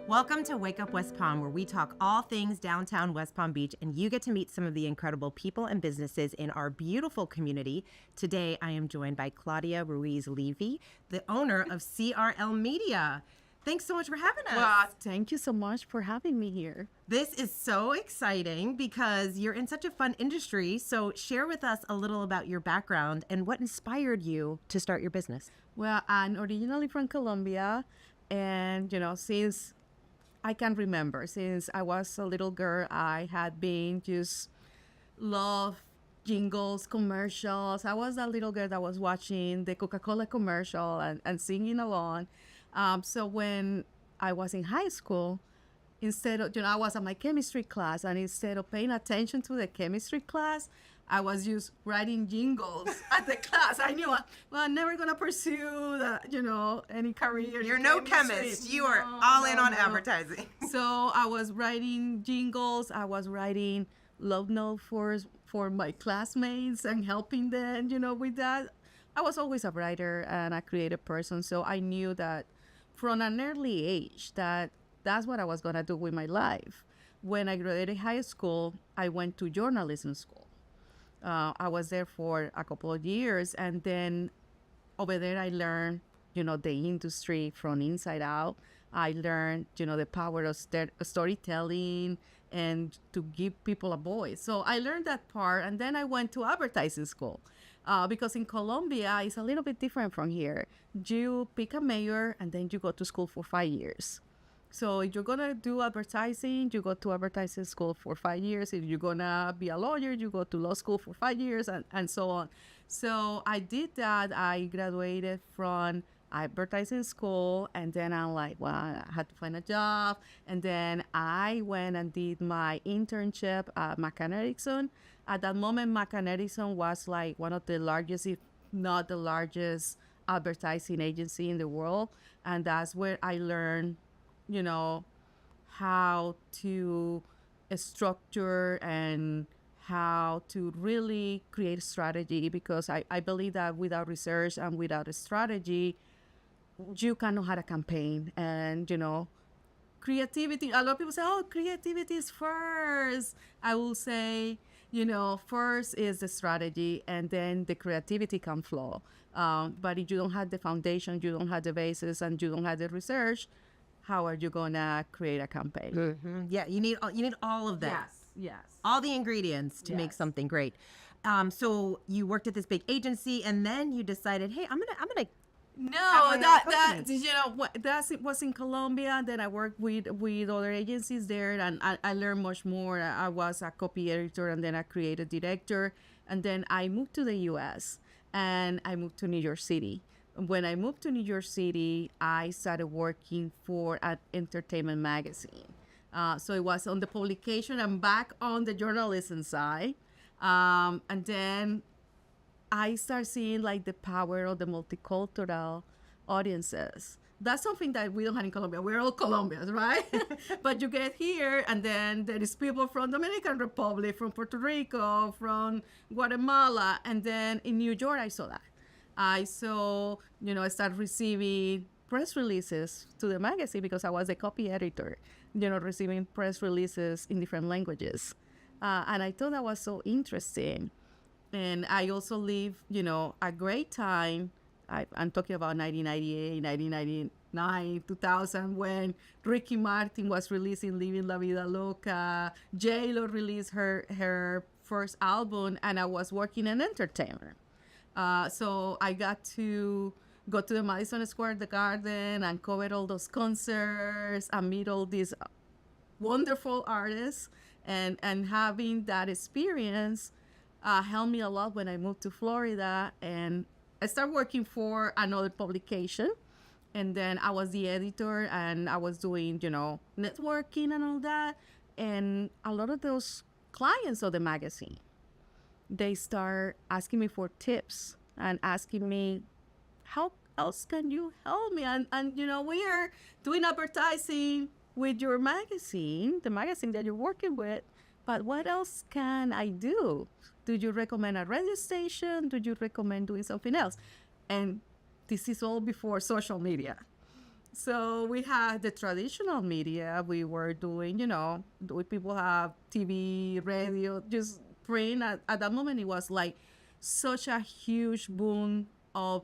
Welcome to Wake Up West Palm, where we talk all things downtown West Palm Beach, and you get to meet some of the incredible people and businesses in our beautiful community. Today, I am joined by Claudia Ruiz Levy, the owner of CRL Media. Thanks so much for having us. Well, thank you so much for having me here. This is so exciting because you're in such a fun industry. So share with us a little about your background and what inspired you to start your business. Well, I'm originally from Colombia, and since I can remember, since I was a little girl, I had been just love jingles, commercials. I was a little girl that was watching the Coca-Cola commercial and singing along. So when I was in high school, instead of, I was at my chemistry class, and instead of paying attention to the chemistry class, I was just writing jingles at the class. I knew, I'm never going to pursue any career. You're no chemist. You are all in on advertising. So I was writing jingles. I was writing love notes for my classmates and helping them, with that. I was always a writer and a creative person. So I knew that from an early age that's what I was going to do with my life. When I graduated high school, I went to journalism school. I was there for a couple of years, and then over there I learned, the industry from inside out. I learned, the power of storytelling and to give people a voice. So I learned that part, and then I went to advertising school. Because in Colombia, it's a little bit different from here. You pick a major, and then you go to school for 5 years. So if you're going to do advertising, you go to advertising school for 5 years. If you're going to be a lawyer, you go to law school for 5 years, and so on. So I did that. I graduated from advertising school, and then I'm like, well, I had to find a job. And then I went and did my internship at McCann Erickson. At that moment, McCann Erickson was like one of the largest, if not the largest, advertising agency in the world. And that's where I learned how to structure and how to really create strategy, because I believe that without research and without a strategy, you cannot have a campaign. And, creativity, a lot of people say, oh, creativity is first. I will say, first is the strategy, and then the creativity can flow. But if you don't have the foundation, you don't have the basis, and you don't have the research, how are you gonna create a campaign? Mm-hmm. Yeah, you need all of that. Yes. All the ingredients to make something great. So you worked at this big agency, and then you decided, hey, I'm gonna. No, that was in Colombia. Then I worked with other agencies there, and I learned much more. I was a copy editor, and then a creative director, and then I moved to the U.S. and I moved to New York City. When I moved to New York City, I started working for an entertainment magazine. So it was on the publication and back on the journalism side. And then I started seeing like the power of the multicultural audiences. That's something that we don't have in Colombia. We're all Colombians, right? But you get here, and then there is people from Dominican Republic, from Puerto Rico, from Guatemala. And then in New York, I saw that. I saw, I started receiving press releases to the magazine because I was a copy editor, receiving press releases in different languages. And I thought that was so interesting. And I also lived, a great time. I'm talking about 1998, 1999, 2000, when Ricky Martin was releasing Living La Vida Loca. J-Lo released her first album, and I was working in entertainment. So I got to go to the Madison Square Garden and cover all those concerts and meet all these wonderful artists. And having that experience helped me a lot when I moved to Florida. And I started working for another publication. And then I was the editor, and I was doing, networking and all that. And a lot of those clients of the magazine, they start asking me for tips and asking me, how else can you help me? And we are doing advertising with your magazine, the magazine that you're working with, but what else can I do? Do you recommend a radio station? Do you recommend doing something else? And this is all before social media. So we had the traditional media. We were doing, people have TV, radio, just print. At that moment, it was like such a huge boom of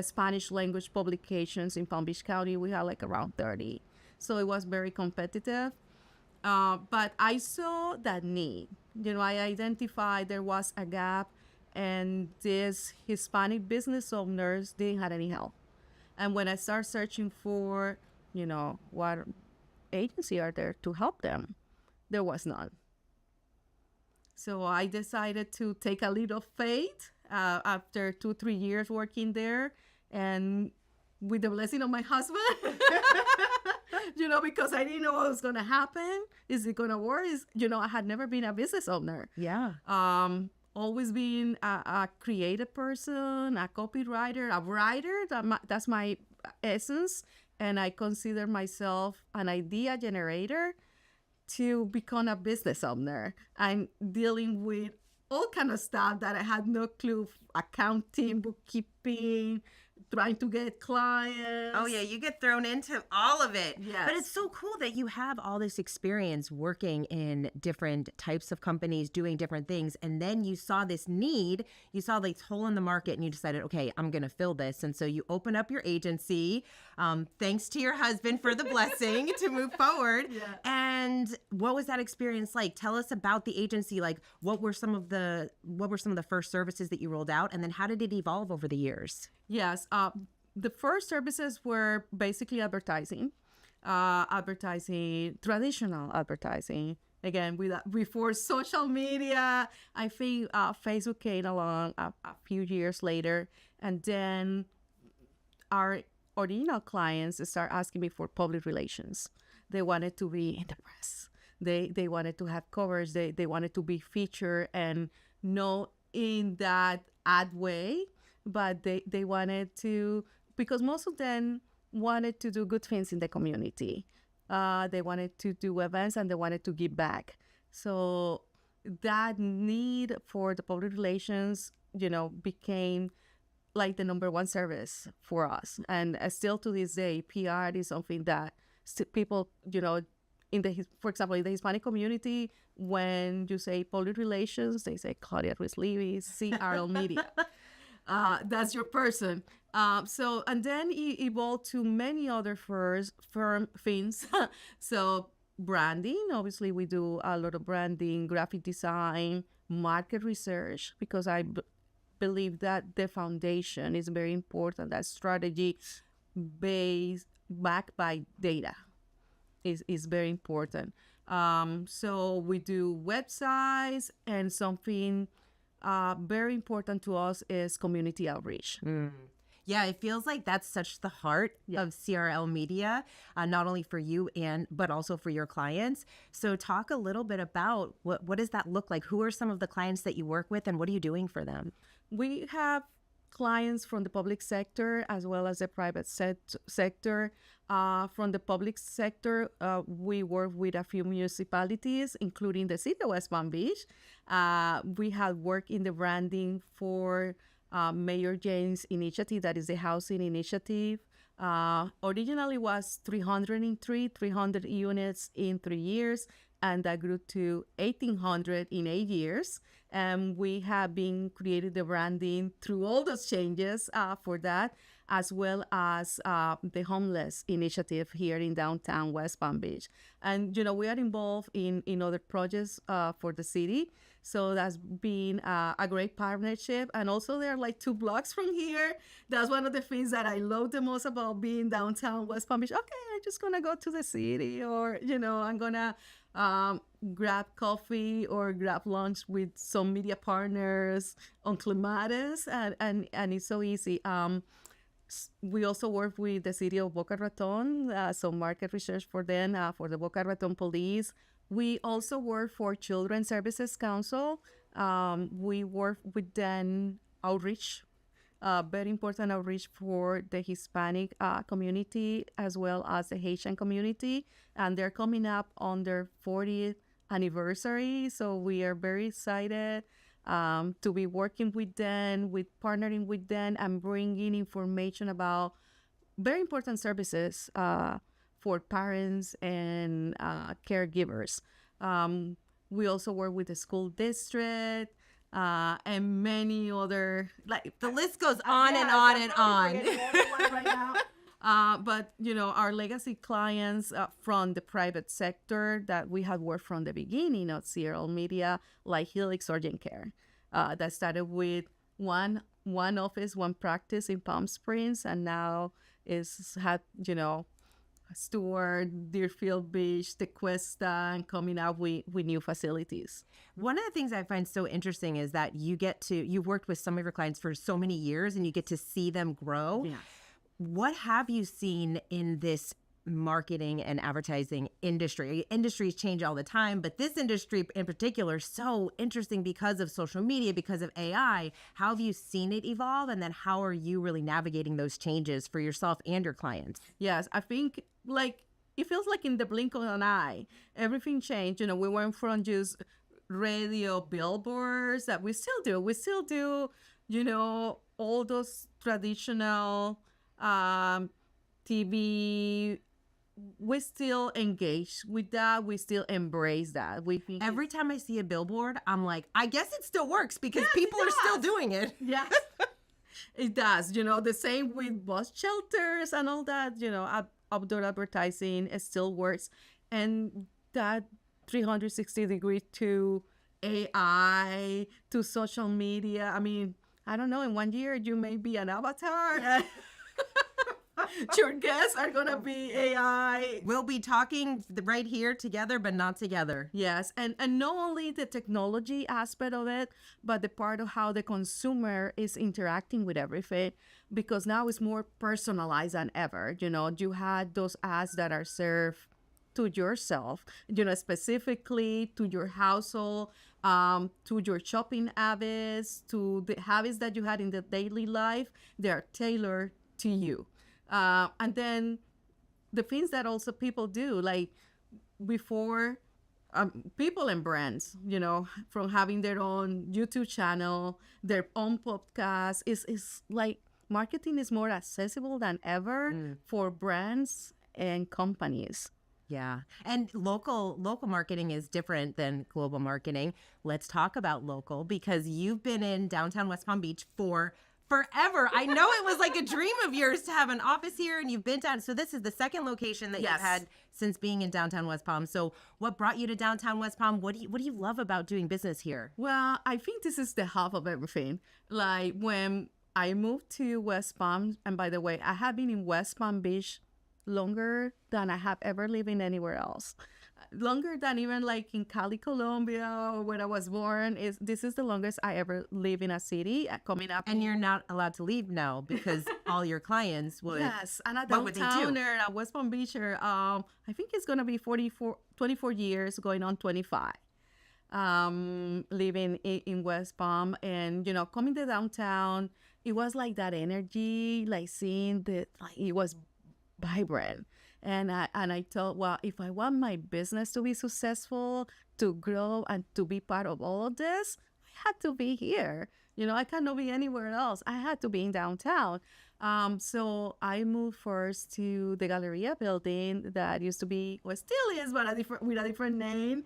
Spanish language publications in Palm Beach County. We had like around 30. So it was very competitive. But I saw that need. I identified there was a gap, and these Hispanic business owners didn't have any help. And when I started searching for, what agency are there to help them, there was none. So I decided to take a leap of faith after 2-3 years working there, and with the blessing of my husband, because I didn't know what was going to happen. Is it going to work? I had never been a business owner. Yeah. Always been a creative person, a copywriter, a writer. That's my essence. And I consider myself an idea generator to become a business owner. I'm dealing with all kind of stuff that I had no clue, accounting, bookkeeping, trying to get clients. Oh, yeah, you get thrown into all of it. Yes. But it's so cool that you have all this experience working in different types of companies, doing different things. And then you saw this need, you saw this hole in the market, and you decided, okay, I'm going to fill this. And so you open up your agency, thanks to your husband for the blessing to move forward. Yeah. And what was that experience like? Tell us about the agency. Like, what were some of the first services that you rolled out? And then how did it evolve over the years? Yes. The first services were basically advertising, traditional advertising. Again, before social media, I think Facebook came along a few years later. And then our original clients start asking me for public relations. They wanted to be in the press. They wanted to have covers. They wanted to be featured, and not in that ad way, but they wanted to, because most of them wanted to do good things in the community. They wanted to do events, and they wanted to give back. So that need for the public relations, became like the number one service for us. And still to this day, PR is something that people, for example, in the Hispanic community, when you say public relations, they say Claudia Ruiz Levy, CRL Media. That's your person. And then it evolved to many other firm things. So branding, obviously we do a lot of branding, graphic design, market research, because I believe that the foundation is very important. That strategy backed by data is very important. So we do websites, and something very important to us is community outreach. Yeah, it feels like that's such the heart of CRL Media, not only for you but also for your clients. So talk a little bit about what does that look like? Who are some of the clients that you work with, and what are you doing for them? We have clients from the public sector as well as the private sector. From the public sector, we work with a few municipalities, including the city of West Palm Beach. We have worked in the branding for Mayor James' initiative, that is the housing initiative. Originally was 300 units in 3 years, and that grew to 1,800 in 8 years. And we have been creating the branding through all those changes for that, as well as the homeless initiative here in downtown West Palm Beach. And, we are involved in other projects for the city. So that's been a great partnership. And also they're like 2 blocks from here. That's one of the things that I love the most about being downtown West Palm Beach. Okay, I'm just going to go to the city, or, I'm going to grab coffee or grab lunch with some media partners on Clematis. And it's so easy. We also work with the city of Boca Raton, some market research for them, for the Boca Raton police. We also work for Children's Services Council. We work with them outreach, very important outreach for the Hispanic community as well as the Haitian community. And they're coming up on their 40th anniversary. So we are very excited to be working with them, partnering with them, and bringing information about very important services for parents and caregivers. We also work with the school district and many other, like The list goes on and on and on. right now. But our legacy clients from the private sector that we had worked from the beginning of CRL Media, like Helix Urgent Care, that started with one office, one practice in Palm Springs, and now had Stewart, Deerfield Beach, Tequesta, and coming up with new facilities. One of the things I find so interesting is that you've worked with some of your clients for so many years and you get to see them grow. Yeah. What have you seen in this marketing and advertising industry? Industries change all the time, but this industry in particular is so interesting because of social media, because of AI. How have you seen it evolve? And then how are you really navigating those changes for yourself and your clients? Yes, I think it feels like in the blink of an eye, everything changed. We went from just radio billboards that we still do. We still do, all those traditional TV. We still engage with that. We still embrace that. We think every time I see a billboard, I'm like, I guess it still works because yes, people are still doing it. Yes, it does. The same with bus shelters and all that. Outdoor advertising, it still works. And that 360 degree to AI, to social media. I mean, I don't know, in 1 year, you may be an avatar. Your guests are going to be AI. We'll be talking right here together, but not together. Yes. And not only the technology aspect of it, but the part of how the consumer is interacting with everything, because now it's more personalized than ever. You had those ads that are served to yourself, specifically to your household, to your shopping habits, to the habits that you had in the daily life. They are tailored to you. And then the things that also people do, like before, people and brands, from having their own YouTube channel, their own podcast, is like marketing is more accessible than ever for brands and companies. Yeah. And local marketing is different than global marketing. Let's talk about local, because you've been in downtown West Palm Beach for forever. I know it was like a dream of yours to have an office here, and you've been down. So this is the second location that Yes. you've had since being in downtown West Palm. So what brought you to downtown West Palm? What do you love about doing business here? Well, I think this is the half of everything. Like when I moved to West Palm, and by the way, I have been in West Palm Beach longer than I have ever lived in anywhere else. Longer than even like in Cali, Colombia, or where I was born. This is the longest I ever live in a city coming up. And you're not allowed to leave now because all your clients would. Yes, and a what would they do? downtowner, a West Palm Beacher. I think it's gonna be 24 years, going on 25. Living in West Palm, and coming to downtown, it was like that energy, like seeing it was vibrant. And I thought, well, if I want my business to be successful, to grow, and to be part of all of this, I had to be here. I cannot be anywhere else. I had to be in downtown. So I moved first to the Galleria building that used to be, well, still is, but with a different name,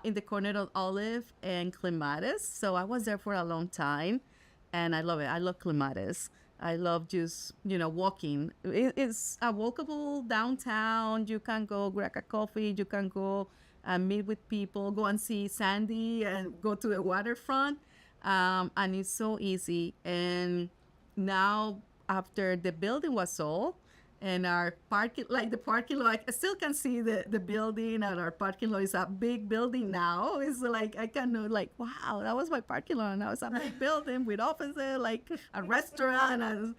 in the corner of Olive and Clematis. So I was there for a long time, and I love it. I love Clematis. I love just, walking. It's a walkable downtown. You can go grab a coffee. You can go and meet with people, go and see Sandy, and go to the waterfront. And it's so easy. And now, after the building was sold, and our parking lot, I still can see the building, and our parking lot is a big building now. It's like, I can know, like, wow, that was my parking lot. Now it's a big building with offices, like a restaurant. And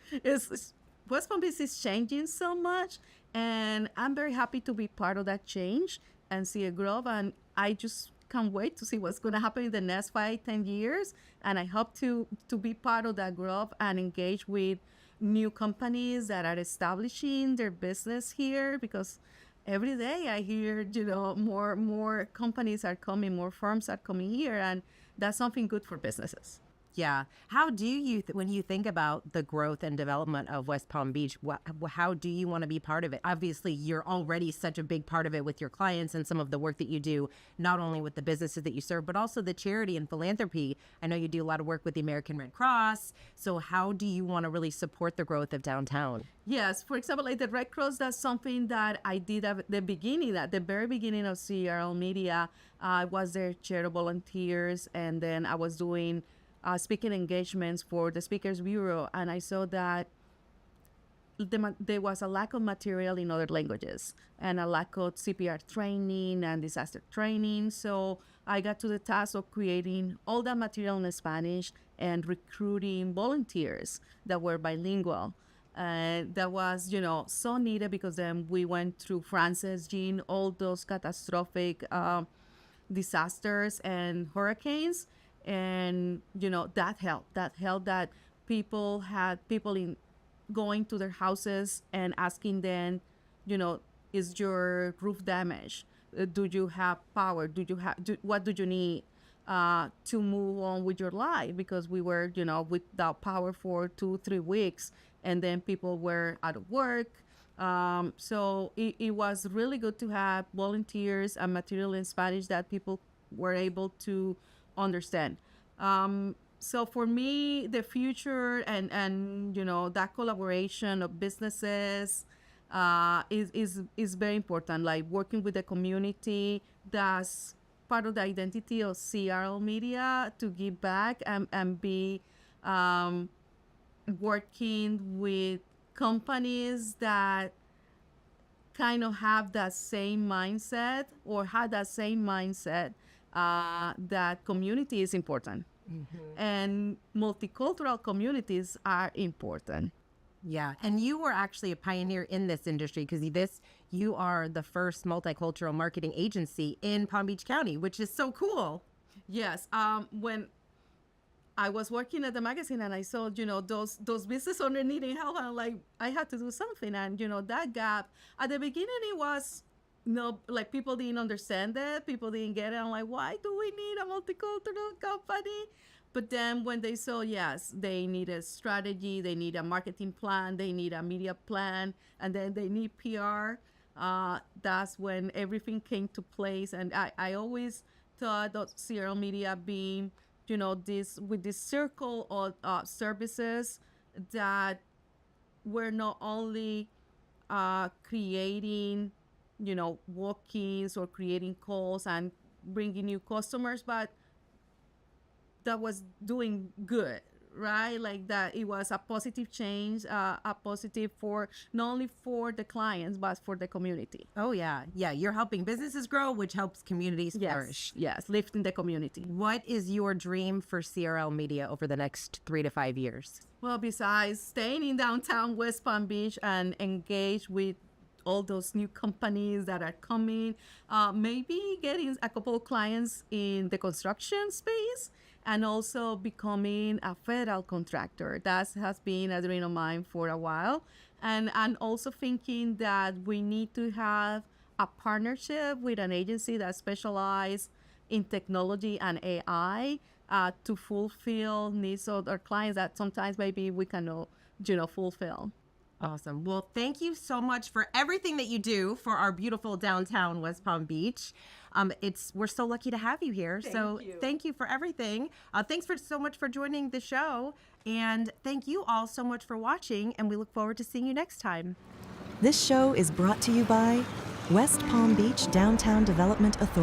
West Palm Beach is changing so much. And I'm very happy to be part of that change and see it grow. And I just can't wait to see what's going to happen in the next 5-10 years. And I hope to be part of that growth and engage with new companies that are establishing their business here, because every day I hear, more companies are coming, more firms are coming here, and that's something good for businesses. Yeah. How do you, when you think about the growth and development of West Palm Beach, how do you want to be part of it? Obviously, you're already such a big part of it with your clients and some of the work that you do, not only with the businesses that you serve, but also the charity and philanthropy. I know you do a lot of work with the American Red Cross. So how do you want to really support the growth of downtown? Yes, for example, like the Red Cross, that's something that I did at the beginning, at the very beginning of CRL Media. I was their chair of volunteers, and then I was doing speaking engagements for the Speakers Bureau, and I saw that there was a lack of material in other languages and a lack of CPR training and disaster training. So I got to the task of creating all that material in Spanish and recruiting volunteers that were bilingual. That was, so needed because then we went through Frances, Jean, all those catastrophic disasters and hurricanes. And, that helped. That helped that people had people in going to their houses and asking them, is your roof damaged? Do you have power? What do you need to move on with your life? Because we were, without power for 2-3 weeks, and then people were out of work. So it was really good to have volunteers and material in Spanish that people were able to understand. So for me, the future and that collaboration of businesses is very important. Like working with the community, that's part of the identity of CRL Media, to give back and be working with companies that kind of have that same mindset or had that same mindset that community is important. Mm-hmm. And multicultural communities are important. Yeah. And you were actually a pioneer in this industry because you are the first multicultural marketing agency in Palm Beach County, which is so cool. Yes. When I was working at the magazine and I saw, those business owners needing help, and like I had to do something. And, that gap at the beginning, it was like people didn't understand it. People didn't get it. I'm like, why do we need a multicultural company? But then when they saw, yes, they need a strategy, they need a marketing plan, they need a media plan, and then they need PR, that's when everything came to place. And I always thought of CRL Media being, this circle of services that were not only creating walk-ins or creating calls and bringing new customers, but that was doing good, right? Like that it was a positive change, a positive for not only for the clients, but for the community. Oh, yeah. Yeah. You're helping businesses grow, which helps communities flourish. Yes. Lifting the community. What is your dream for CRL Media over the next 3 to 5 years? Well, besides staying in downtown West Palm Beach and engage with all those new companies that are coming, maybe getting a couple of clients in the construction space, and also becoming a federal contractor. That has been a dream of mine for a while. And also thinking that we need to have a partnership with an agency that specializes in technology and AI to fulfill needs of our clients that sometimes maybe we cannot, fulfill. Awesome. Well, thank you so much for everything that you do for our beautiful downtown West Palm Beach. We're so lucky to have you here. Thank you for everything. Thanks so much for joining the show. And thank you all so much for watching. And we look forward to seeing you next time. This show is brought to you by West Palm Beach Downtown Development Authority.